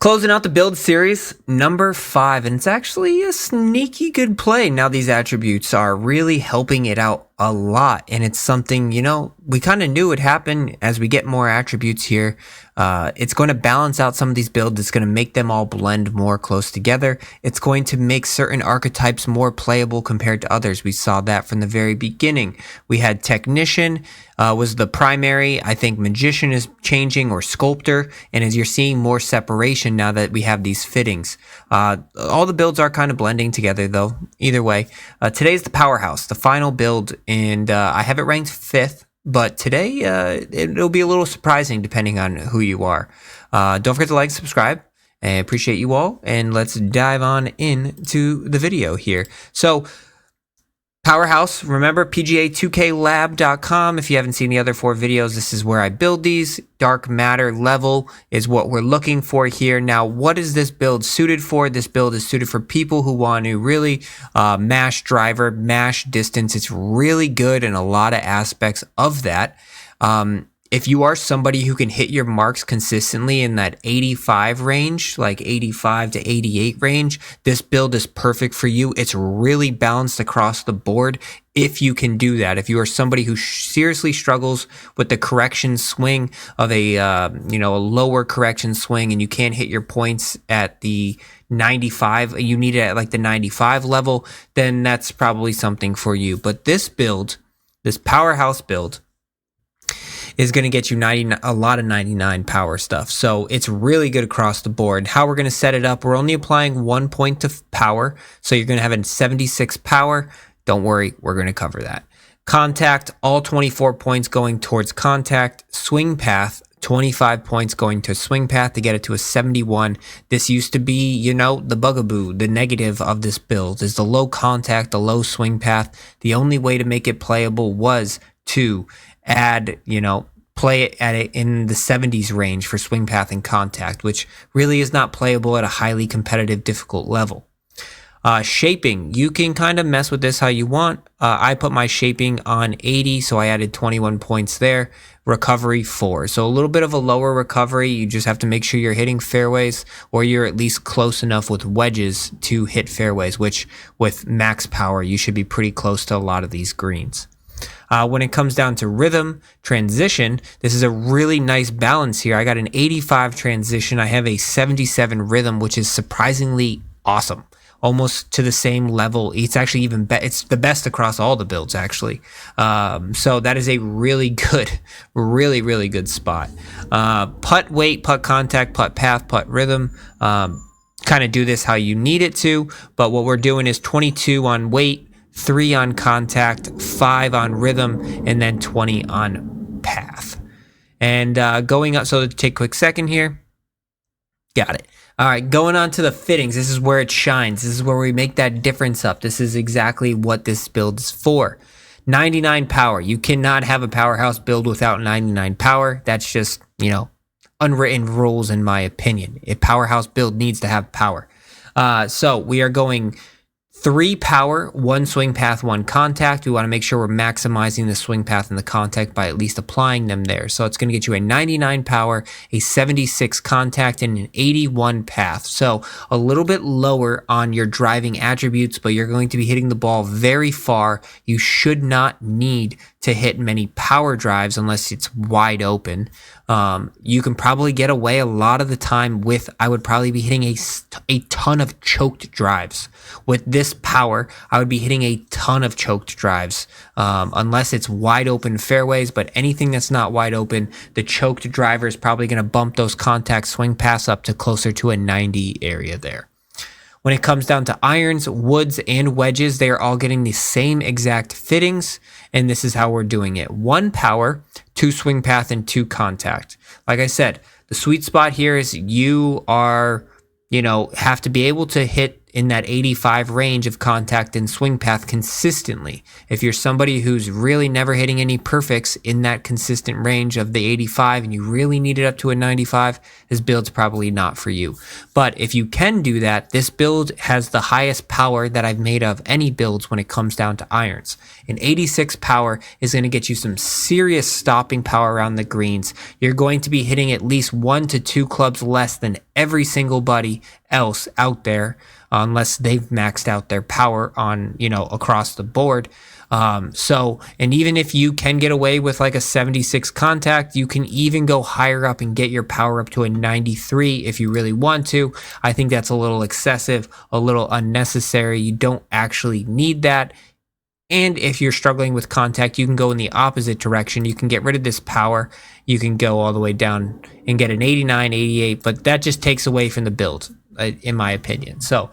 Closing out the build series, number 5, and it's actually a sneaky good play. Now these attributes are really helping it out a lot, and it's something, we kind of knew would happen as we get more attributes here. It's going to balance out some of these builds. It's going to make them all blend more close together. It's going to make certain archetypes more playable compared to others. We saw that from the very beginning. We had Technician was the primary. I think Magician is changing, or Sculptor, and as you're seeing more separation now that we have these fittings. All the builds are kind of blending together though, either way. Today's the Powerhouse, the final build, and I have it ranked 5th. But today, it'll be a little surprising depending on who you are. Don't forget to like, subscribe. I appreciate you all. And let's dive on into the video here. So, Powerhouse, remember PGA2KLab.com. If you haven't seen the other 4 videos, this is where I build these. Dark matter level is what we're looking for here. Now, what is this build suited for? This build is suited for people who want to really mash driver, mash distance. It's really good in a lot of aspects of that. If you are somebody who can hit your marks consistently in that 85 range, like 85 to 88 range, this build is perfect for you. It's really balanced across the board if you can do that. If you are somebody who seriously struggles with the correction swing of a lower correction swing, and you can't hit your points at the 95, you need it at like the 95 level, then that's probably something for you. But this build, this Powerhouse build, is going to get you a lot of 99 power stuff. So it's really good across the board. How we're going to set it up, we're only applying 1 point to power. So you're going to have a 76 power. Don't worry, we're going to cover that. Contact, all 24 points going towards contact. Swing path, 25 points going to swing path to get it to a 71. This used to be, the bugaboo, the negative of this build is the low contact, the low swing path. The only way to make it playable was to add, play it at it in the 70s range for swing path and contact, which really is not playable at a highly competitive, difficult level. Shaping, you can kind of mess with this how you want. I put my shaping on 80, so I added 21 points there. Recovery 4, so a little bit of a lower recovery. You just have to make sure you're hitting fairways, or you're at least close enough with wedges to hit fairways, which with max power, you should be pretty close to a lot of these greens. When it comes down to rhythm, transition, this is a really nice balance here. I got an 85 transition. I have a 77 rhythm, which is surprisingly awesome. Almost to the same level. It's actually even better. It's the best across all the builds, actually. So that is a really good, really good spot. Putt weight, putt contact, putt path, putt rhythm. Kind of do this how you need it to. But what we're doing is 22 on weight, 3 on contact, 5 on rhythm, and then 20 on path. And going up, so to take a quick second here. Got it. All right, going on to the fittings. This is where it shines. This is where we make that difference up. This is exactly what this build is for. 99 power. You cannot have a Powerhouse build without 99 power. That's just, unwritten rules in my opinion. A Powerhouse build needs to have power. So we are going 3 power, 1 swing path, 1 contact. We want to make sure we're maximizing the swing path and the contact by at least applying them there. So it's going to get you a 99 power, a 76 contact, and an 81 path. So a little bit lower on your driving attributes, but you're going to be hitting the ball very far. You should not need to hit many power drives unless it's wide open. You can probably get away a lot of the time with, I would probably be hitting a ton of choked drives. With this power, I would be hitting a ton of choked drives, unless it's wide open fairways, but anything that's not wide open, the choked driver is probably going to bump those contact swing paths up to closer to a 90 area there. When it comes down to irons, woods, and wedges, they are all getting the same exact fittings, and this is how we're doing it. 1 power, 2 swing path, and 2 contact. Like I said, the sweet spot here is you are, have to be able to hit in that 85 range of contact and swing path consistently. If you're somebody who's really never hitting any perfects in that consistent range of the 85 and you really need it up to a 95, this build's probably not for you. But if you can do that, this build has the highest power that I've made of any builds when it comes down to irons. An 86 power is going to get you some serious stopping power around the greens. You're going to be hitting at least 1 to 2 clubs less than every single buddy else out there, unless they've maxed out their power on, across the board. And even if you can get away with like a 76 contact, you can even go higher up and get your power up to a 93 if you really want to. I think that's a little excessive, a little unnecessary. You don't actually need that. And if you're struggling with contact, you can go in the opposite direction. You can get rid of this power. You can go all the way down and get an 89, 88, but that just takes away from the build, in my opinion. So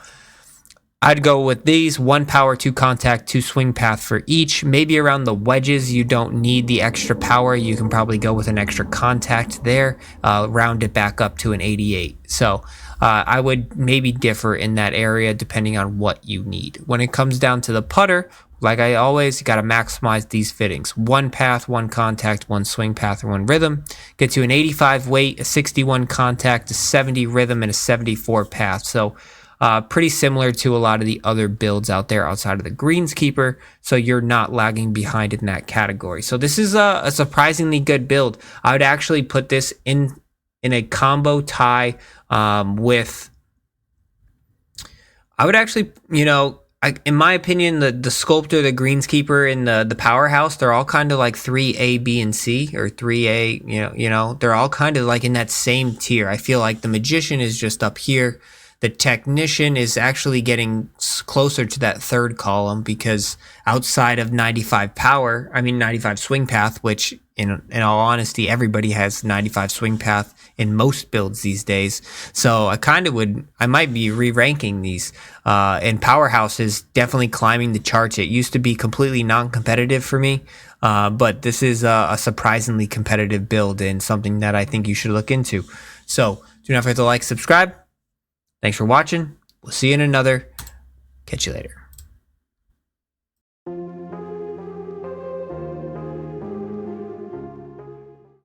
I'd go with these: 1 power, 2 contact, 2 swing path for each. Maybe around the wedges, you don't need the extra power. You can probably go with an extra contact there, round it back up to an 88. So I would maybe differ in that area depending on what you need. When it comes down to the putter, like I always, you got to maximize these fittings. 1 path, 1 contact, 1 swing path, or 1 rhythm. Gets you an 85 weight, a 61 contact, a 70 rhythm, and a 74 path. So pretty similar to a lot of the other builds out there outside of the greenskeeper. So you're not lagging behind in that category. So this is a surprisingly good build. I would actually put this in a combo tie with... I would actually, in my opinion, the sculptor, the greenskeeper, and the powerhouse, they're all kind of like 3A, B, and C, or 3A, they're all kind of like in that same tier. I feel like the magician is just up here. The technician is actually getting closer to that third column, because outside of 95 swing path, which in all honesty, everybody has 95 swing path in most builds these days. So I might be re-ranking these. And Powerhouse is definitely climbing the charts. It used to be completely non-competitive for me. But this is a surprisingly competitive build and something that I think you should look into. So do not forget to like, subscribe. Thanks for watching. We'll see you in another. Catch you later.